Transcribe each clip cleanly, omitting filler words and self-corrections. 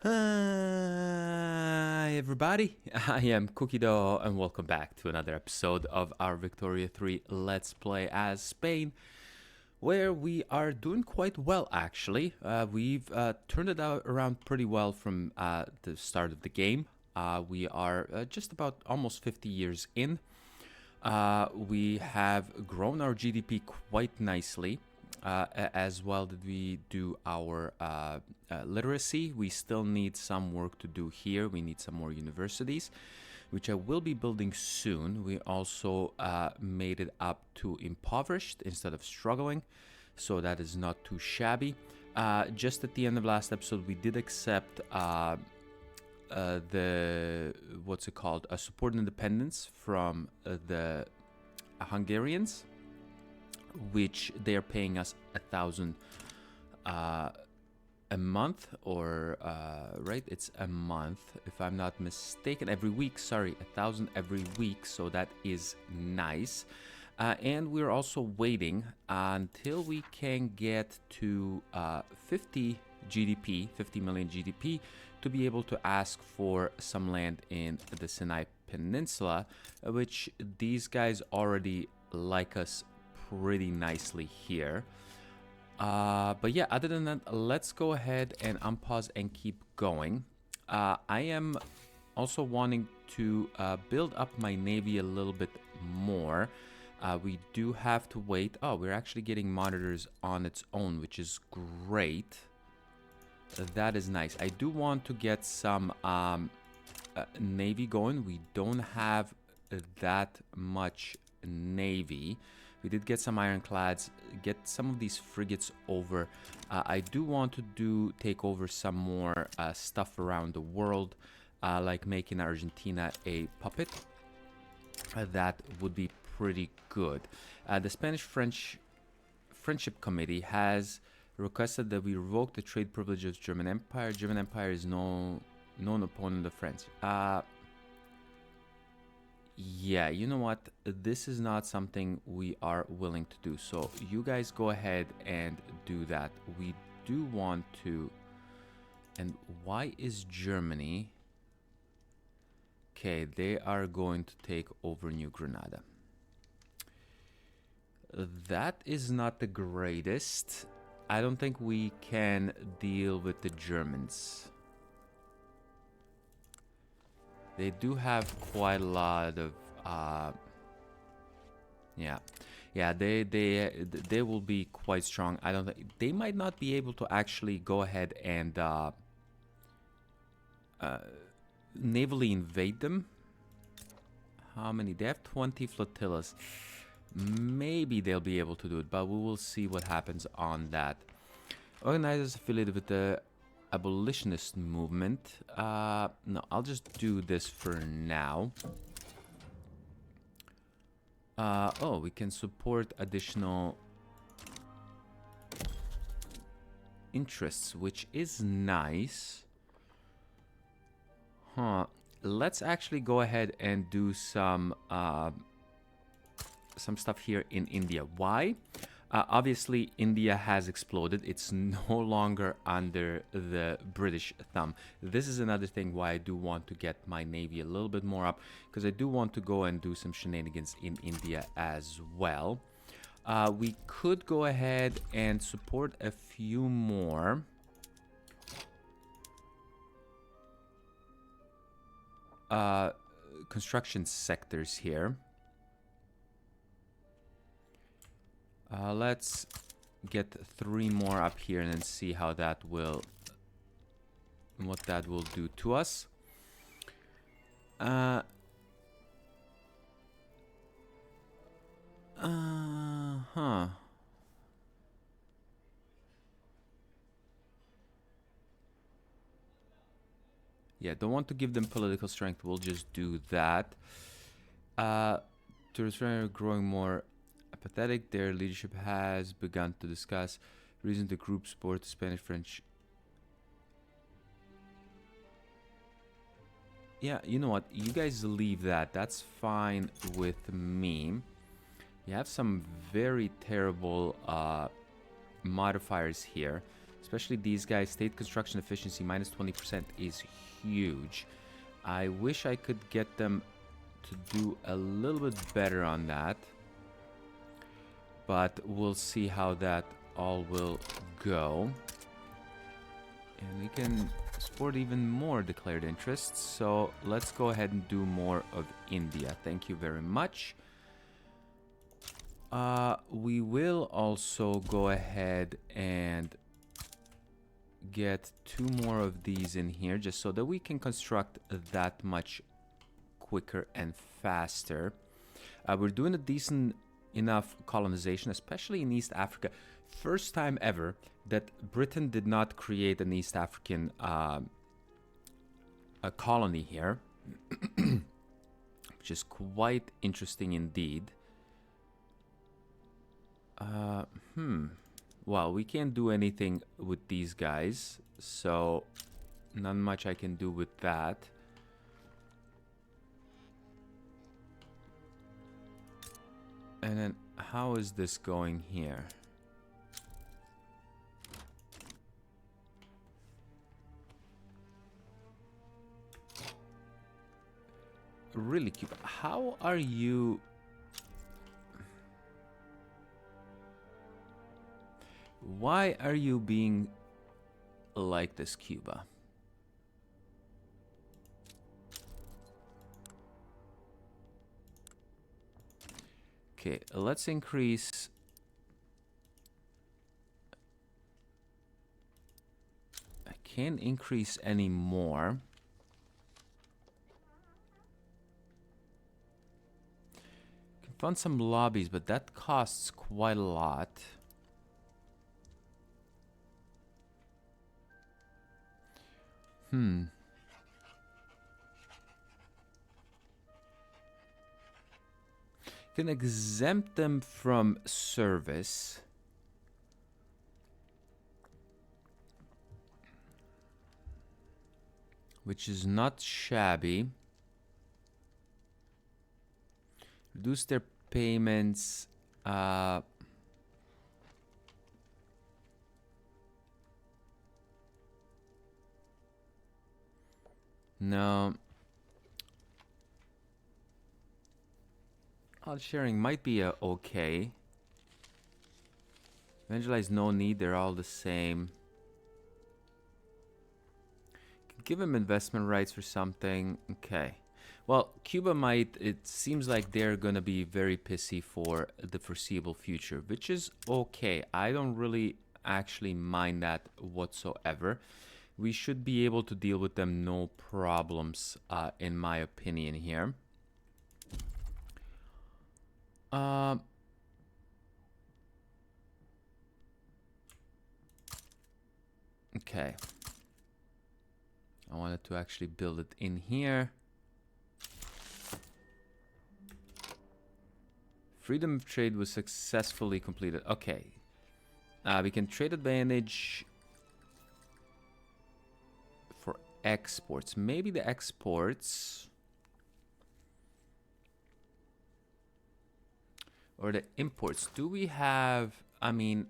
Hi everybody, I am Cookie Dough and welcome back to another episode of our Victoria 3 Let's Play as Spain, where we are doing quite well actually. We've turned it out around pretty well from the start of the game. We are just about almost 50 years in. We have grown our GDP quite nicely. As well did we do our literacy. We still need some work to do here. We need some more universities, which I will be building soon. We also made it up to impoverished instead of struggling, so that is not too shabby. Just at the end of last episode, we did accept the what's it called, a support independence from the Hungarians, which they are paying us 1,000 a month, or right, it's a month if I'm not mistaken, every week, sorry, 1,000 every week, so that is nice. And we're also waiting until we can get to 50 GDP, 50 million GDP, to be able to ask for some land in the Sinai Peninsula, which these guys already like us pretty nicely here. But yeah, other than that, let's go ahead and unpause and keep going. I am also wanting to build up my navy a little bit more. We do have to wait. Oh, we're actually getting monitors on its own, which is great. That is nice. I do want to get some navy going. We don't have that much navy. We did get some ironclads, get some of these frigates over. I do want to take over some more stuff around the world, like making Argentina a puppet. That would be pretty good. The Spanish-French Friendship Committee has requested that we revoke the trade privileges of German Empire. German Empire is no known opponent of French. Yeah, you know what? This is not something we are willing to do. So you guys go ahead and do that. We do want to... And why is Germany... Okay, they are going to take over New Granada. That is not the greatest. I don't think we can deal with the Germans. They do have quite a lot of, yeah, they will be quite strong. I don't think they might not be able to actually go ahead and navally invade them. How many? They have 20 flotillas. Maybe they'll be able to do it, but we will see what happens on that. Organizers affiliated with the abolitionist movement. No, I'll just do this for now. Oh, we can support additional interests, which is nice. Huh. Let's actually go ahead and do some stuff here in India. Why? Obviously, India has exploded. It's no longer under the British thumb. This is another thing why I do want to get my navy a little bit more up, because I do want to go and do some shenanigans in India as well. We could go ahead and support a few more. Construction sectors here. Let's get 3 more up here and then see how that will, what that will do to us. Huh. Yeah, don't want to give them political strength. We'll just do that. Tourists are growing more apathetic. Their leadership has begun to discuss reason the group support the Spanish-French. Yeah, you know what? You guys leave that. That's fine with me. You have some very terrible modifiers here. Especially these guys. State construction efficiency minus 20% is huge. I wish I could get them to do a little bit better on that. But we'll see how that all will go. And we can support even more declared interests. So let's go ahead and do more of India. Thank you very much. We will also go ahead and get 2 more of these in here just so that we can construct that much quicker and faster. We're doing a decent enough colonization, especially in East Africa. First time ever that Britain did not create an East African a colony here, which is quite interesting indeed. Well, we can't do anything with these guys, so not much I can do with that. And then how is this going here? Really, Cuba, how are you? Why are you being like this, Cuba? Okay, let's increase. I can't increase any more. Can fund some lobbies, but that costs quite a lot. Can exempt them from service. Which is not shabby. Reduce their payments. No. Cloud sharing might be okay. Evangelize, no need. They're all the same. Give them investment rights for something. Okay. Well, Cuba might. It seems like they're going to be very pissy for the foreseeable future, which is okay. I don't really actually mind that whatsoever. We should be able to deal with them no problems, in my opinion here. Okay. I wanted to actually build it in here. Freedom of trade was successfully completed. Okay. We can trade advantage for exports. Maybe the exports or the imports. Do we have... I mean,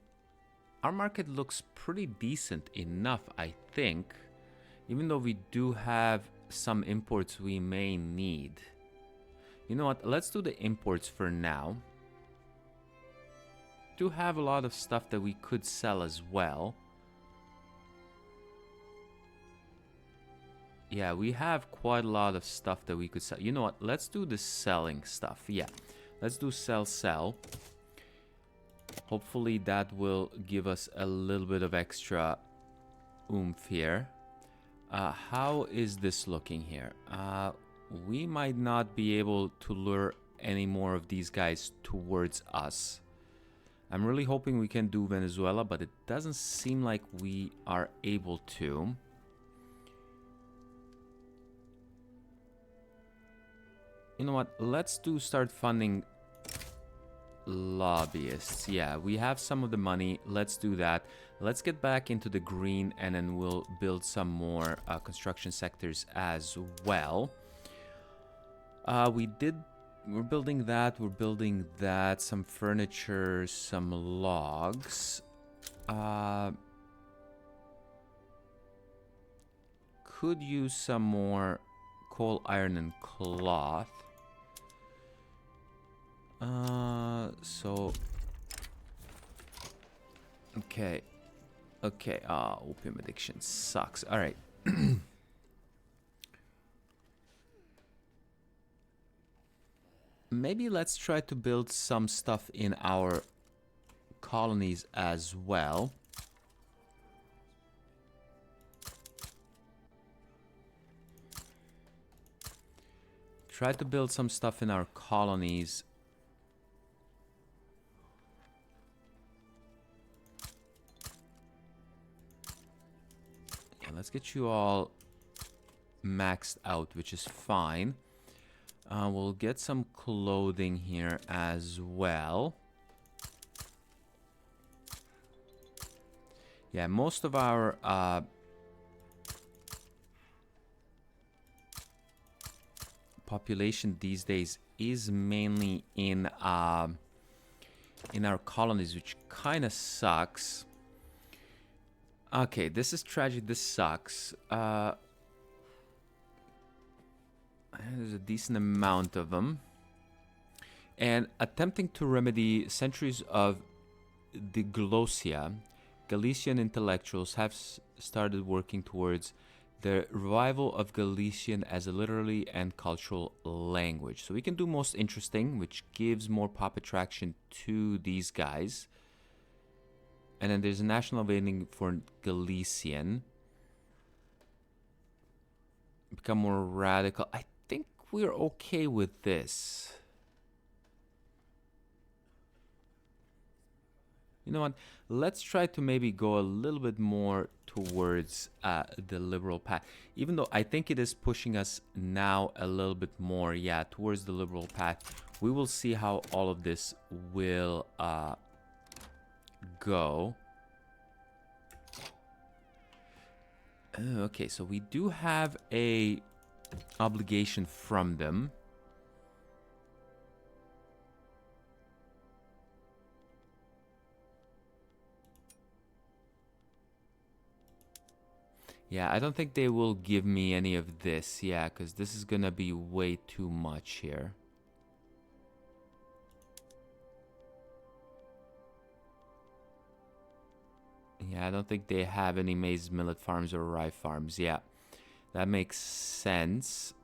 our market looks pretty decent enough, I think. Even though we do have some imports we may need. You know what? Let's do the imports for now. Do have a lot of stuff that we could sell as well. Yeah, we have quite a lot of stuff that we could sell. You know what? Let's do the selling stuff. Yeah, let's do sell. Hopefully that will give us a little bit of extra oomph here. How is this looking here? We might not be able to lure any more of these guys towards us. I'm really hoping we can do Venezuela, but it doesn't seem like we are able to. You know what? Let's start funding lobbyists. Yeah, we have some of the money. Let's do that. Let's get back into the green, and then we'll build some more construction sectors as well. We're building that, some furniture, some logs. could use some more coal, iron, and cloth. So... Okay. Okay, opium addiction sucks. Alright. Maybe let's try to build some stuff in our colonies as well. Try to build some stuff in our colonies. Yeah, let's get you all maxed out, which is fine. We'll get some clothing here as well. Yeah, most of our population these days is mainly in our colonies, which kind of sucks. Okay, this is tragic. This sucks. There's a decent amount of them. And attempting to remedy centuries of diglossia, Galician intellectuals have started working towards the revival of Galician as a literary and cultural language. So we can do most interesting, which gives more pop attraction to these guys. And then there's a national waiting for Galician. Become more radical. I think we're okay with this. You know what? Let's try to maybe go a little bit more towards the liberal path. Even though I think it is pushing us now a little bit more, yeah, towards the liberal path. We will see how all of this will go. Okay, so we do have a obligation from them. Yeah, I don't think they will give me any of this. Yeah, because this is gonna be way too much here. Yeah, I don't think they have any maize millet farms or rye farms. Yeah, that makes sense.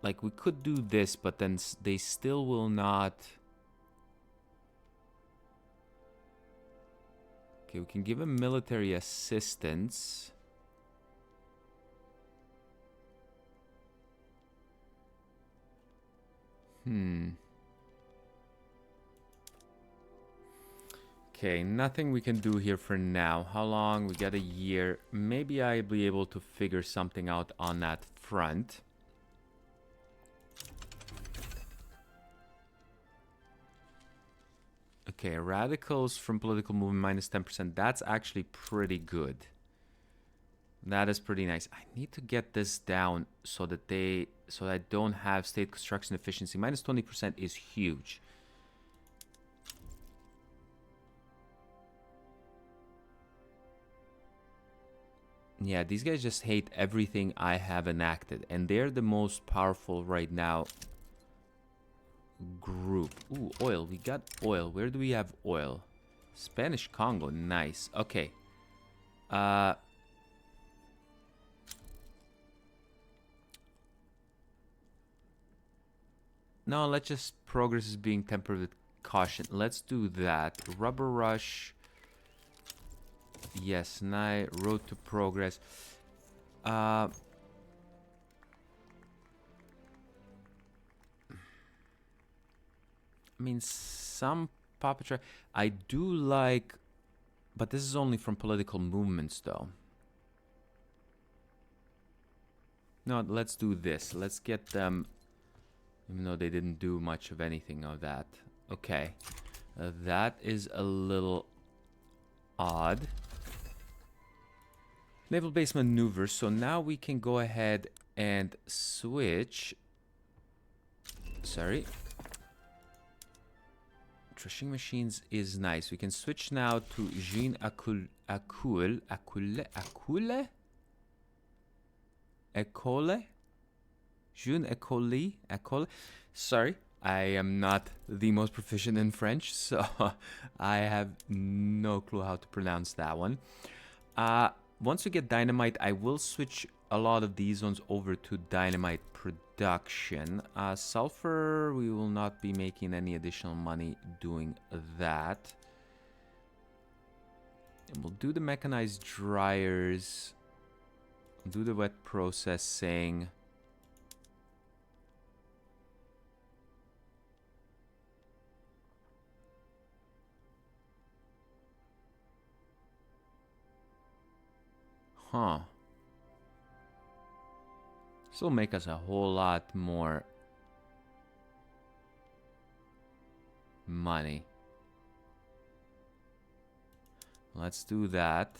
Like, we could do this, but then they still will not... Okay, we can give him military assistance. Okay, nothing we can do here for now. How long? We got a year. Maybe I'll be able to figure something out on that front. Okay, radicals from political movement minus 10%. That's actually pretty good. That is pretty nice. I need to get this down so that I don't have state construction efficiency. Minus 20% is huge. Yeah, these guys just hate everything I have enacted. And they're the most powerful right now group. Ooh, oil. We got oil. Where do we have oil? Spanish Congo. Nice. Okay. I No, let's just... Progress is being tempered with caution. Let's do that. Rubber rush. Yes, now road to progress. I mean, some puppetry I do like, but this is only from political movements, though. No, let's do this. Let's get them, even though they didn't do much of anything of that. Okay, that is a little odd. Naval base maneuvers. So now we can go ahead and switch. Sorry. Threshing machines is nice. We can switch now to Jean Akule. école? Jeune école? École? Sorry, I am not the most proficient in French, so I have no clue how to pronounce that one. Once we get dynamite, I will switch a lot of these ones over to dynamite production. Sulfur, we will not be making any additional money doing that. And we'll do the mechanized dryers, do the wet processing. Huh. This will make us a whole lot more money. Let's do that.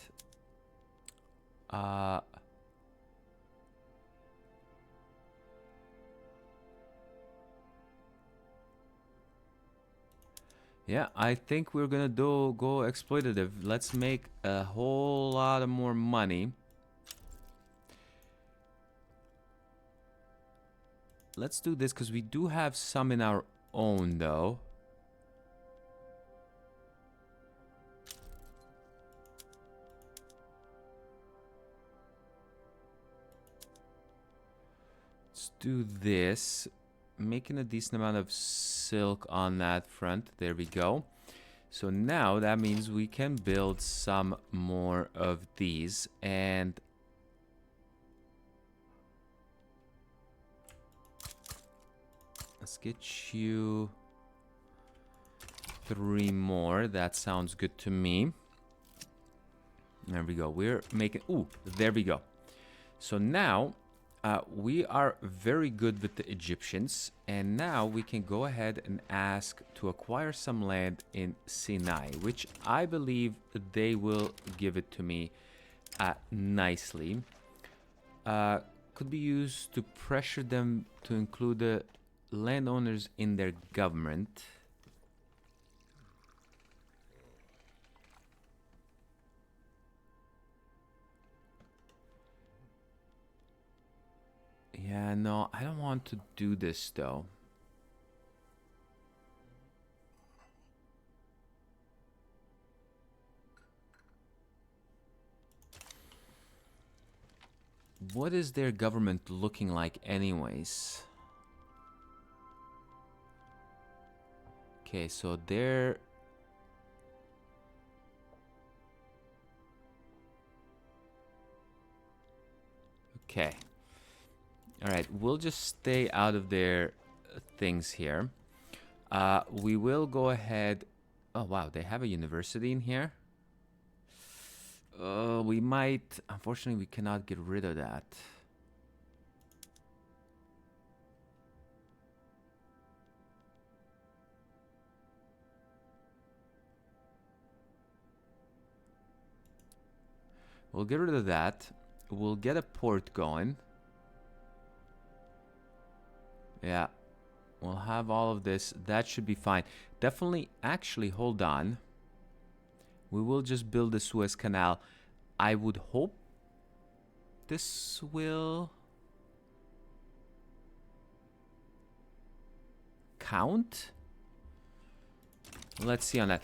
Yeah, I think we're gonna go exploitative. Let's make a whole lot of more money. Let's do this because we do have some in our own, though. Let's do this. Making a decent amount of silk on that front. There we go. So now that means we can build some more of these. And let's get you 3 more. That sounds good to me. There we go. We're making... Ooh, there we go. So now... we are very good with the Egyptians, and now we can go ahead and ask to acquire some land in Sinai, which I believe they will give it to me nicely. Could be used to pressure them to include the landowners in their government. Yeah, no, I don't want to do this, though. What is their government looking like anyways? Okay, so they're... Okay. Alright, we'll just stay out of their things here. We will go ahead... Oh, wow, they have a university in here? We might... Unfortunately, we cannot get rid of that. We'll get rid of that. We'll get a port going. Yeah, we'll have all of this. That should be fine. Definitely, actually, hold on. We will just build the Suez Canal. I would hope this will count. Let's see on that.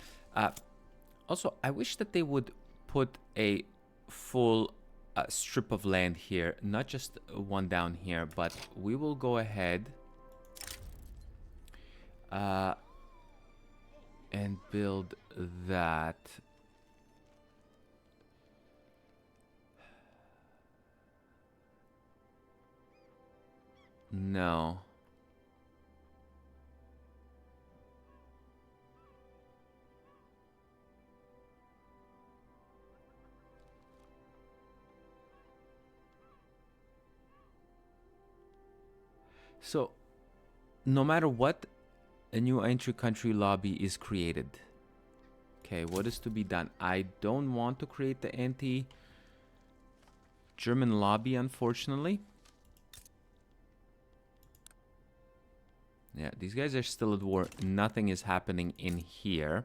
Also, I wish that they would put a full strip of land here, not just one down here, but we will go ahead and build that. No. So, no matter what, a new entry country lobby is created. Okay, what is to be done? I don't want to create the anti-German lobby, unfortunately. Yeah, these guys are still at war. Nothing is happening in here.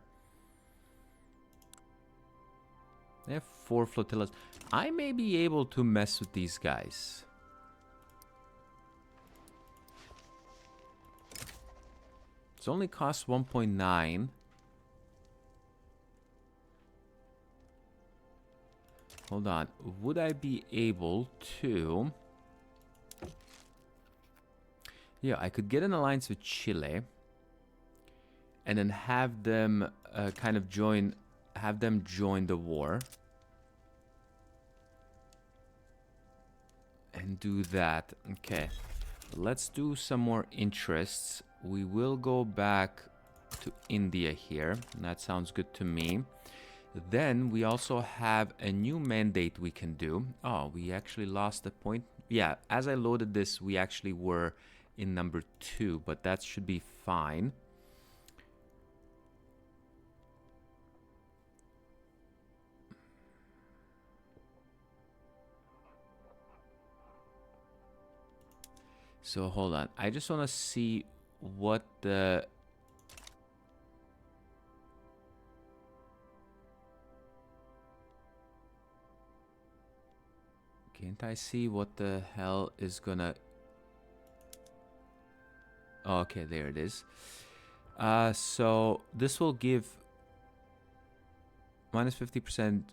They have 4 flotillas. I may be able to mess with these guys. It's only cost 1.9. Hold on. Would I be able to... Yeah, I could get an alliance with Chile. And then have them kind of join... Have them join the war. And do that. Okay. Let's do some more interests. We will go back to India here. That sounds good to me. Then we also have a new mandate we can do. Oh, we actually lost a point. Yeah, as I loaded this, we actually were in number 2, but that should be fine. So hold on. I just want to see what the... Can't I see what the hell is gonna... Oh, okay, there it is. So this will give minus 50%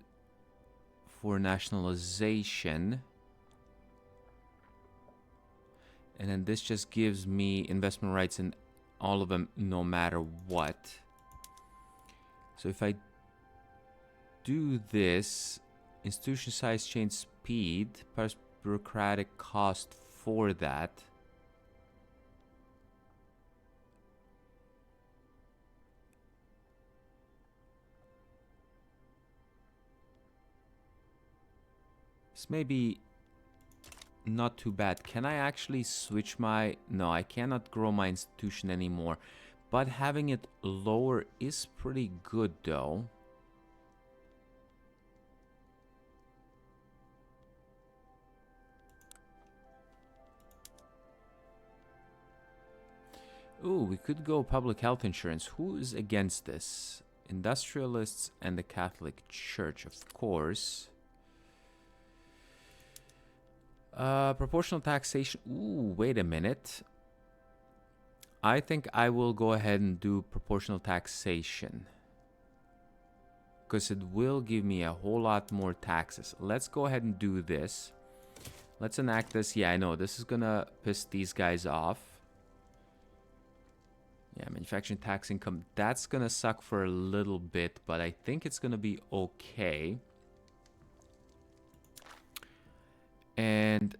for nationalization. And then this just gives me investment rights in all of them no matter what. So if I do this, institution size change speed, plus bureaucratic cost for that. This may be not too bad. Can I actually switch my... No, I cannot grow my institution anymore. But having it lower is pretty good though. Ooh, we could go public health insurance. Who is against this? Industrialists and the Catholic Church, of course. Proportional taxation. Ooh, wait a minute. I think I will go ahead and do proportional taxation. Because it will give me a whole lot more taxes. Let's go ahead and do this. Let's enact this. Yeah, I know. This is gonna piss these guys off. Yeah, manufacturing tax income. That's gonna suck for a little bit, but I think it's gonna be okay. And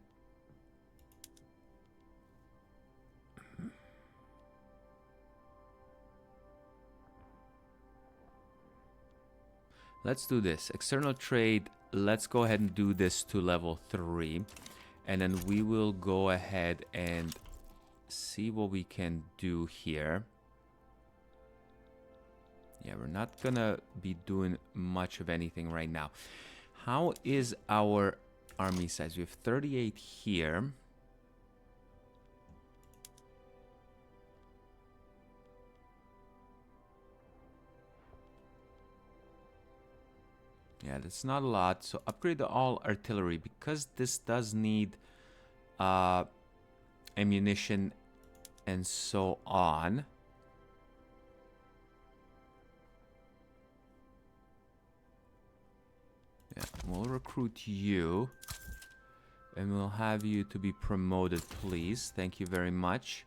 let's do this. External trade, let's go ahead and do this to level 3. And then we will go ahead and see what we can do here. Yeah, we're not gonna be doing much of anything right now. How is our army size? We have 38 here. Yeah, that's not a lot. So upgrade all artillery because this does need ammunition and so on. Yeah, we'll recruit you. And we'll have you to be promoted, please. Thank you very much.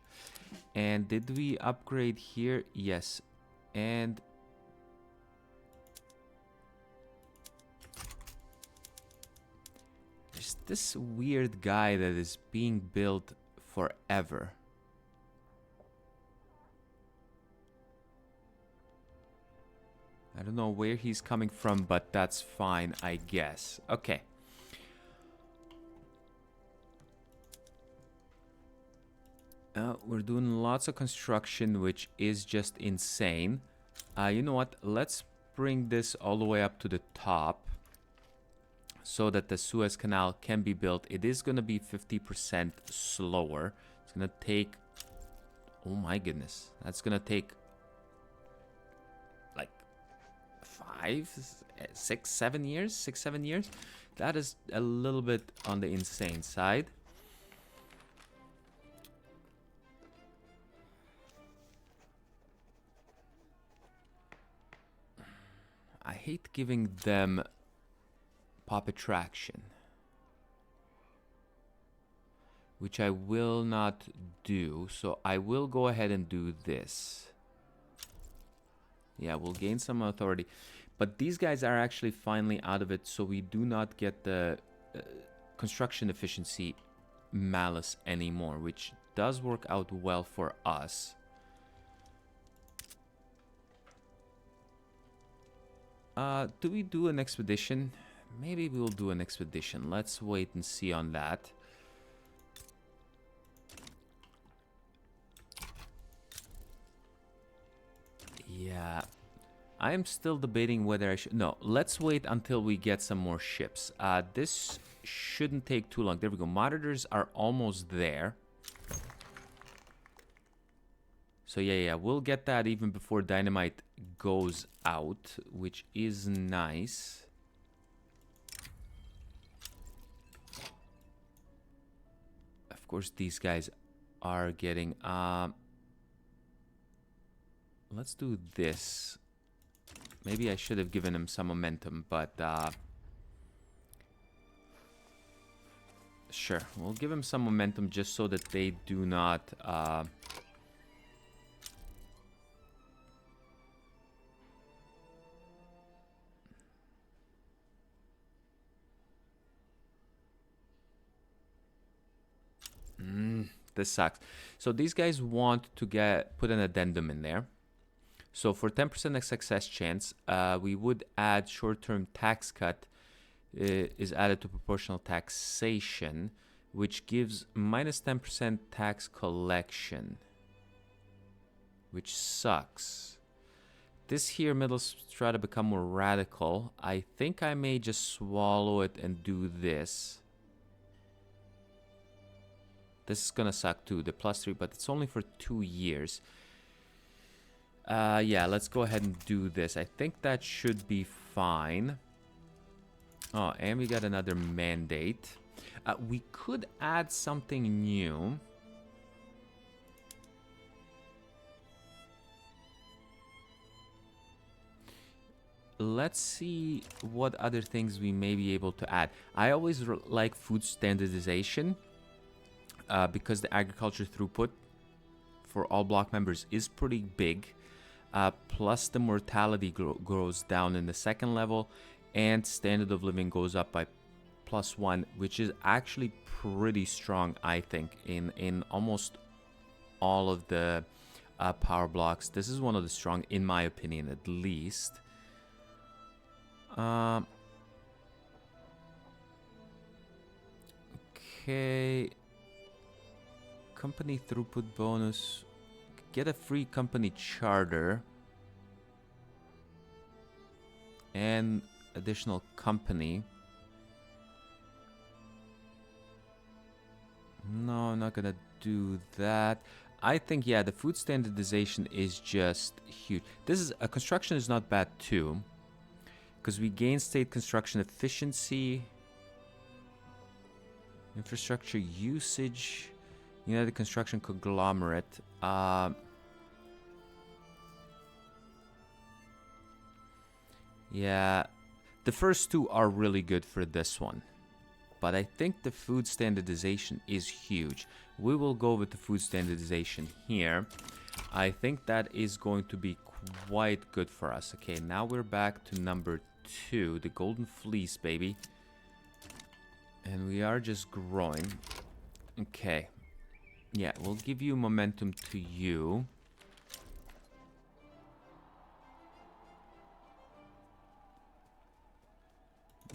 And did we upgrade here? Yes. And there's this weird guy that is being built forever. I don't know where he's coming from, but that's fine, I guess. Okay. We're doing lots of construction, which is just insane. You know what? Let's bring this all the way up to the top so that the Suez Canal can be built. It is going to be 50% slower. It's going to take... Oh my goodness. That's going to take like 5, 6, 7 years? 6, 7 years? That is a little bit on the insane side. I hate giving them pop attraction, which I will not do. So I will go ahead and do this. Yeah, we'll gain some authority. But these guys are actually finally out of it, so we do not get the construction efficiency malice anymore, which does work out well for us. Do we do an expedition? Maybe we'll do an expedition. Let's wait and see on that. Yeah, I'm still debating whether I should... No, let's wait until we get some more ships. This shouldn't take too long. There we go. Monitors are almost there. So yeah, we'll get that even before dynamite goes out, which is nice. Of course, these guys are getting... let's do this. Maybe I should have given him some momentum, but... sure, we'll give him some momentum just so that they do not... this sucks. So these guys want to put an addendum in there. So for 10% success chance, we would add short-term tax cut is added to proportional taxation, which gives minus 10% tax collection, which sucks. This here middle strata become more radical. I think I may just swallow it and do this. This is gonna suck too, the +3, but it's only for 2 years. Yeah, let's go ahead and do this. I think that should be fine. Oh, and we got another mandate. We could add something new. Let's see what other things we may be able to add. I always like food standardization. Because the agriculture throughput for all block members is pretty big, plus the mortality grows down in the second level, and standard of living goes up by +1, which is actually pretty strong, I think, in almost all of the power blocks. This is one of the strong, in my opinion, at least. Okay. Company throughput bonus. Get a free company charter. And additional company. No, I'm not gonna do that. I think, yeah, the food standardization is just huge. This is a construction is not bad too, because we gain state construction efficiency, infrastructure usage. United Construction Conglomerate. Yeah, the first two are really good for this one. But I think the food standardization is huge. We will go with the food standardization here. I think that is going to be quite good for us. Okay, now we're back to number 2, the Golden Fleece, baby. And we are just growing. Okay. Yeah, we'll give you momentum to you.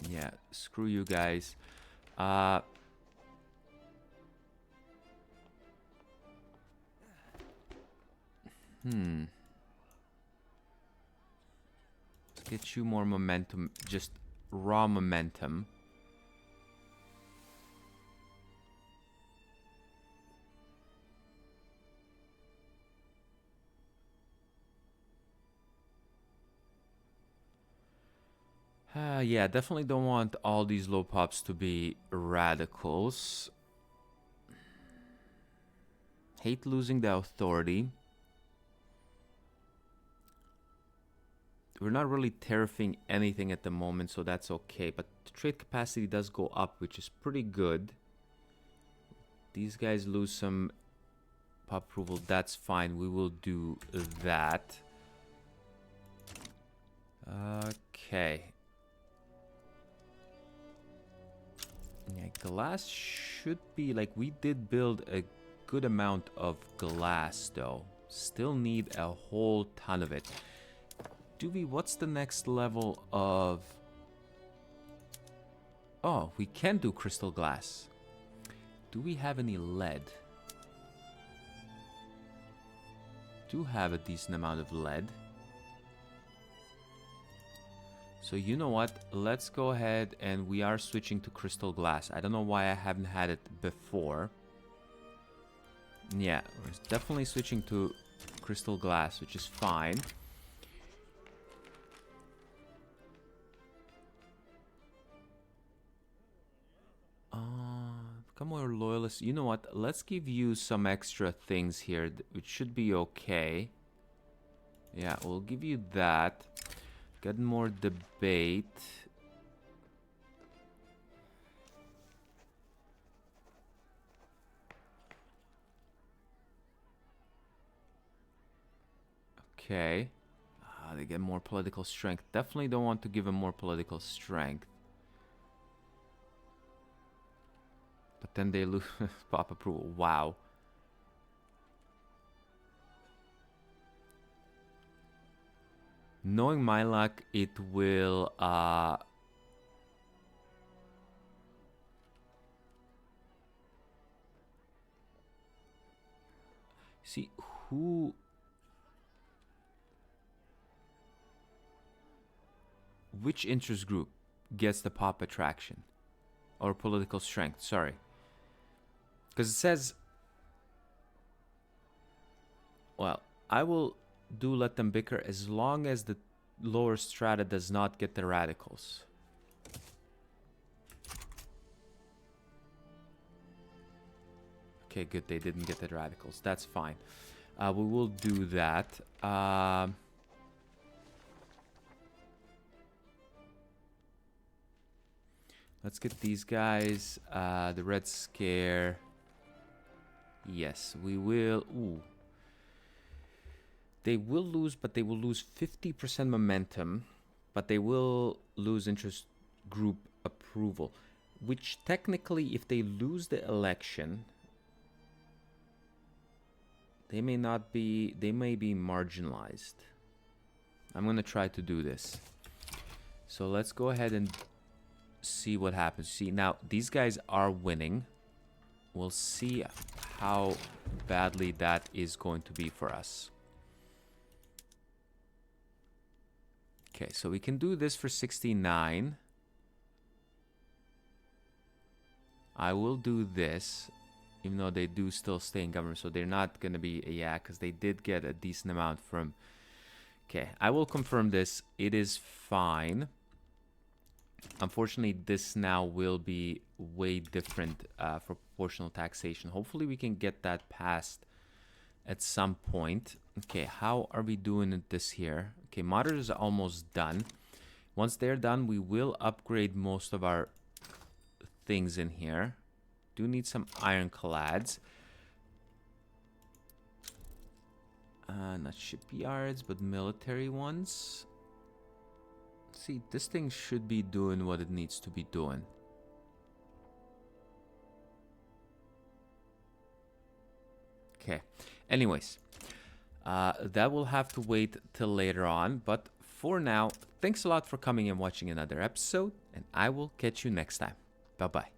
Yeah, screw you guys. Let's get you more momentum, just raw momentum. Yeah, definitely don't want all these low pops to be radicals. Hate losing the authority. we're not really tariffing anything at the moment, so that's okay. But the trade capacity does go up, which is pretty good. These guys lose some pop approval. That's fine. We will do that. Okay. Yeah, glass should be like, we did build a good amount of glass though. Still need a whole ton of it. What's the next level of... Oh, we can do crystal glass. Do we have any lead? Do have a decent amount of lead. So you know what? Let's go ahead and we are switching to crystal glass. I don't know why I haven't had it before. Yeah, we're definitely switching to crystal glass, which is fine. Become more loyalist. You know what? Let's give you some extra things here, which should be okay. Yeah, we'll give you that. Get more debate. Okay. They get more political strength. Definitely don't want to give them more political strength. But then they lose pop approval. Wow. Knowing my luck, it will... See, who... Which interest group gets the pop attraction? Or political strength, sorry. Because it says... Well, I will do let them bicker as long as the lower strata does not get the radicals. Okay, good. They didn't get the radicals. That's fine. We will do that. Let's get these guys. The Red Scare. Yes, we will. Ooh. They will lose, but they will lose 50% momentum. But they will lose interest group approval. Which technically, if they lose the election, they may not be... They may be marginalized. I'm going to try to do this. So let's go ahead and see what happens. See, now these guys are winning. We'll see how badly that is going to be for us. Okay, so we can do this for 69. I will do this, even though they do still stay in government, so they're not going to be... Yeah, because they did get a decent amount from... Okay, I will confirm this. It is fine. Unfortunately, this now will be way different for proportional taxation. Hopefully, we can get that passed at some point. Okay, how are we doing this here? Okay, moderate is almost done. Once they're done, we will upgrade most of our things in here. Do need some ironclads. Not shipyards, but military ones. See, this thing should be doing what it needs to be doing. Okay. Anyways, that will have to wait till later on. But for now, thanks a lot for coming and watching another episode, and I will catch you next time. Bye-bye.